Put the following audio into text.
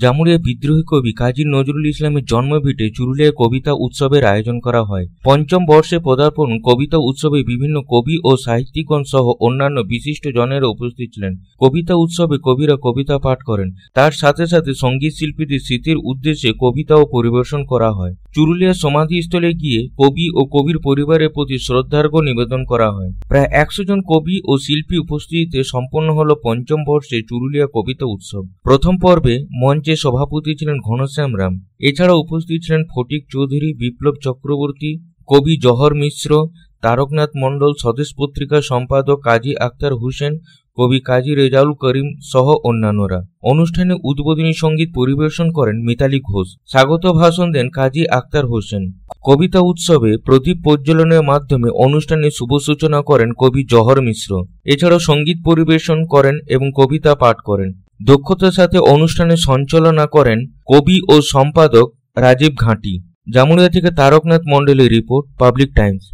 জামুরিয়া বিদ্রোহী কবি কাজী নজরুল ইসলামের জন্মভিটে চুরুলিয়ায় কবিতা উৎসবের আয়োজন করা হয়। পঞ্চম বর্ষে পদার্পণ কবিতা উৎসবে বিভিন্ন কবি ও সাহিত্যিকগণ সহ অন্যান্য বিশিষ্ট জনেরা উপস্থিত ছিলেন। কবিতা উৎসবে কবিরা কবিতা পাঠ করেন, তার সাথে সাথে সঙ্গীত শিল্পীদের স্মৃতির উদ্দেশ্যে কবিতাও পরিবেশন করা হয়। চুরুলিয়ার সমাধিস্থলে গিয়ে কবি ও কবির পরিবারের প্রতি শ্রদ্ধার্ঘ্য নিবেদন করা হয়। প্রায় 100 জন কবি ও শিল্পী উপস্থিতিতে সম্পন্ন হল পঞ্চম বর্ষে চুরুলিয়া কবিতা উৎসব। প্রথম পর্বে মঞ্চে সভাপতি ছিলেন ঘনশ্যাম রাম। এছাড়া উপস্থিত ছিলেন ফটিক চৌধুরী, বিপ্লব চক্রবর্তী, কবি জহর মিশ্র, তারকনাথ মণ্ডল, স্বদেশ পত্রিকার সম্পাদক কাজী আখতার হোসেন, কবি কাজী রেজাউল করিম সহ অন্যান্যরা। অনুষ্ঠানে উদ্বোধনী সঙ্গীত পরিবেশন করেন মিতালি ঘোষ। স্বাগত ভাষণ দেন কাজী আখতার হোসেন। কবিতা উৎসবে প্রদীপ প্রজ্বলনের মাধ্যমে অনুষ্ঠানের শুভ সূচনা করেন কবি জহর মিশ্র। এছাড়াও সঙ্গীত পরিবেশন করেন এবং কবিতা পাঠ করেন। দক্ষতার সাথে অনুষ্ঠানের সঞ্চালনা করেন কবি ও সম্পাদক রাজীব ঘাঁটি। জামুরিয়া থেকে তারকনাথ মণ্ডলের রিপোর্ট, পাবলিক টাইমস।